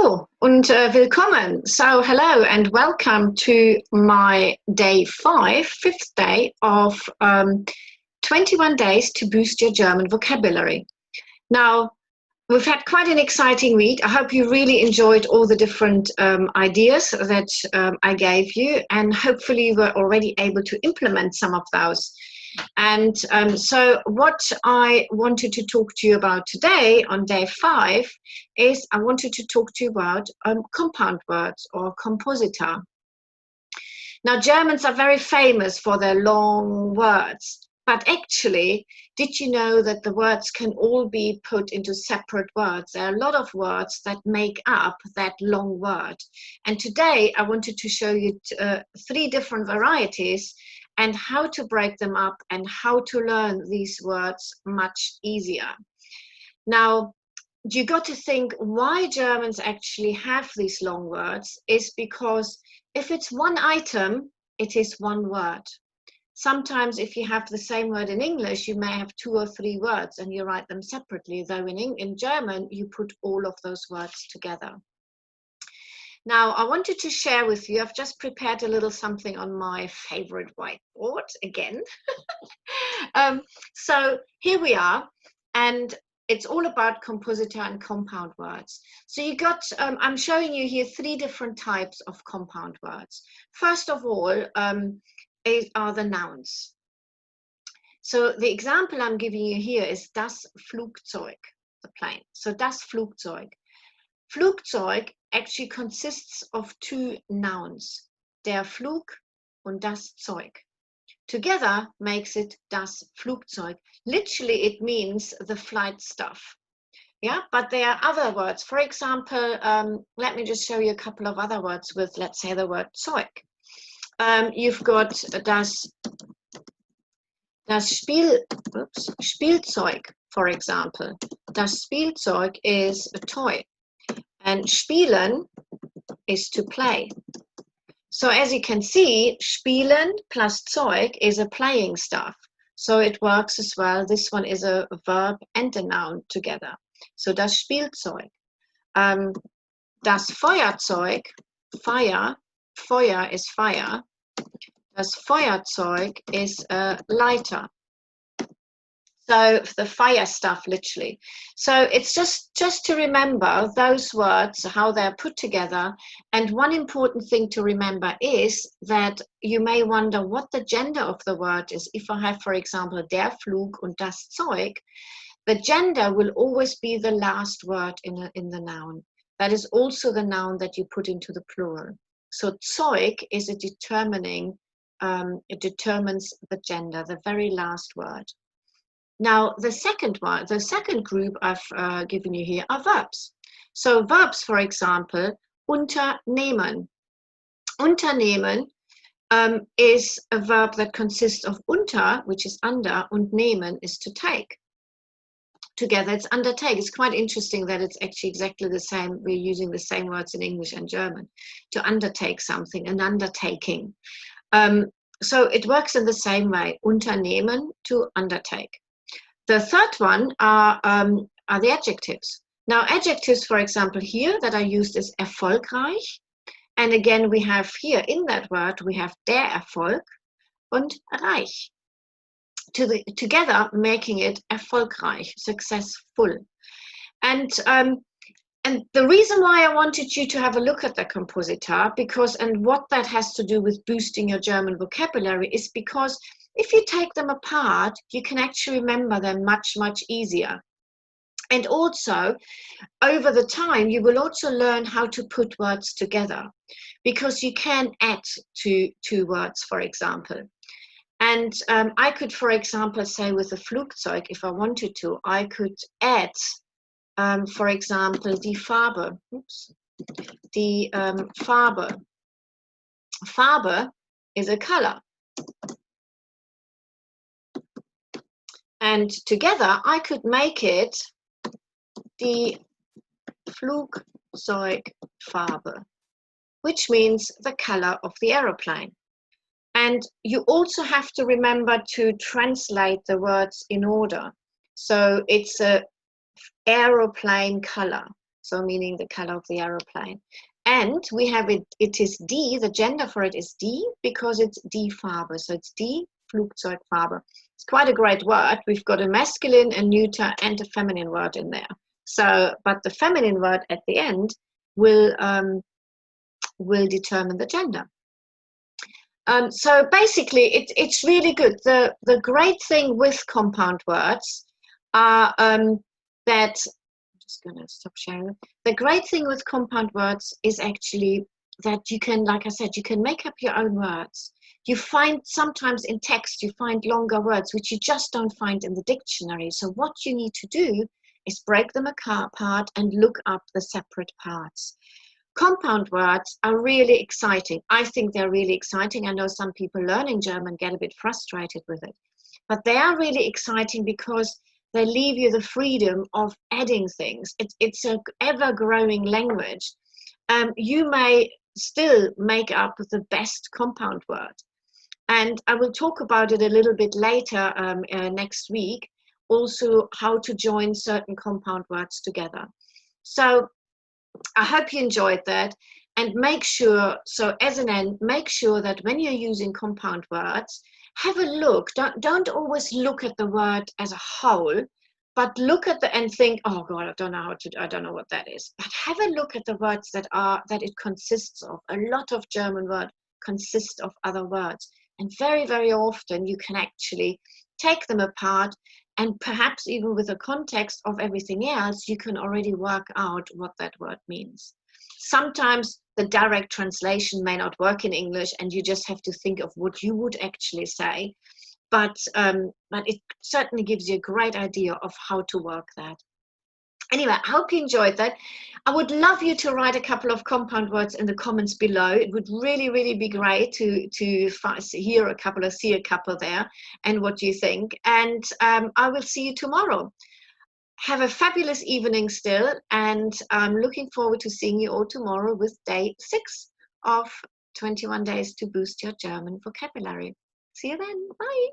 Hallo und willkommen. So hello and welcome to my day 5, fifth day of 21 days to boost your German vocabulary. Now, we've had quite an exciting week. I hope you really enjoyed all the different ideas that I gave you, and hopefully you were already able to implement some of those. And so what I wanted to talk to you about today on day 5 is I wanted to talk to you about compound words or compositor. Now, Germans are very famous for their long words, but actually, did you know that the words can all be put into separate words? There are a lot of words that make up that long word. And today I wanted to show you 3 different varieties and how to break them up and how to learn these words much easier. Now, you got to think why Germans actually have these long words is because if it's one item, it is one word. Sometimes if you have the same word in English, you may have 2 or 3 words and you write them separately, though in German, you put all of those words together. Now, I wanted to share with you, I've just prepared a little something on my favorite whiteboard again. So here we are, and it's all about compositor and compound words. So you got, I'm showing you here 3 different types of compound words. First of all, are the nouns. So the example I'm giving you here is das Flugzeug, the plane. So das Flugzeug. Flugzeug actually consists of 2 nouns, der Flug und das Zeug. Together makes it das Flugzeug. Literally, it means the flight stuff. Yeah, but there are other words. For example, let me just show you a couple of other words with, let's say, the word Zeug. You've got das Spielzeug, for example. Das Spielzeug is a toy. And spielen is to play. So as you can see, spielen plus Zeug is a playing stuff. So it works as well. This one is a verb and a noun together. So das Spielzeug. Das Feuerzeug, fire, Feuer is fire. Das Feuerzeug is a lighter. So the fire stuff, literally. So it's just to remember those words, how they're put together. And one important thing to remember is that you may wonder what the gender of the word is. If I have, for example, der Flug und das Zeug, the gender will always be the last word in the noun. That is also the noun that you put into the plural. So Zeug is a determining, it determines the gender, the very last word. Now, the second group I've given you here are verbs. So verbs, for example, unternehmen. Unternehmen is a verb that consists of unter, which is under, and nehmen is to take. Together, it's undertake. It's quite interesting that it's actually exactly the same. We're using the same words in English and German. To undertake something, an undertaking. So it works in the same way, unternehmen, to undertake. The third one are the adjectives. Now, adjectives, for example, here that are used is erfolgreich. And again, we have here in that word, we have der Erfolg und reich. Together, making it erfolgreich, successful. And the reason why I wanted you to have a look at the compositor, and what that has to do with boosting your German vocabulary is because if you take them apart, you can actually remember them much, much easier. And also, over the time, you will also learn how to put words together because you can add to 2 words, for example. And I could, for example, say with the Flugzeug, if I wanted to, I could add, for example, die Farbe. Die Farbe. Farbe is a color. And together, I could make it die Flugzeugfarbe, which means the color of the aeroplane. And you also have to remember to translate the words in order. So it's a aeroplane color. so meaning the color of the aeroplane. And we have it is die, the gender for it is die, because it's die Farbe. So it's die Flugzeugfarbe. It's quite a great word. We've got a masculine, a neuter, and a feminine word in there. So, but the feminine word at the end will determine the gender. So basically, it's really good. The great thing with compound words are that, I'm just going to stop sharing. The great thing with compound words is actually that you can, like I said, you can make up your own words. You find sometimes in text, you find longer words, which you just don't find in the dictionary. So what you need to do is break them apart and look up the separate parts. Compound words are really exciting. I think they're really exciting. I know some people learning German get a bit frustrated with it, but they are really exciting because they leave you the freedom of adding things. It's an ever-growing language. You may still make up the best compound word. And I will talk about it a little bit later next week, also how to join certain compound words together. So I hope you enjoyed that, and make sure, so as an end, make sure that when you're using compound words, have a look. Don't always look at the word as a whole, but look at and think, oh God, I don't know what that is. But have a look at the words that it consists of. A lot of German words consist of other words, and very, very often you can actually take them apart. And perhaps even with the context of everything else, you can already work out what that word means. Sometimes the direct translation may not work in English, and you just have to think of what you would actually say. But it certainly gives you a great idea of how to work that. Anyway, I hope you enjoyed that. I would love you to write a couple of compound words in the comments below. It would really, really be great to see a couple there and what you think. And I will see you tomorrow. Have a fabulous evening still, and I'm looking forward to seeing you all tomorrow with day 6 of 21 days to boost your German vocabulary. See you then. Bye.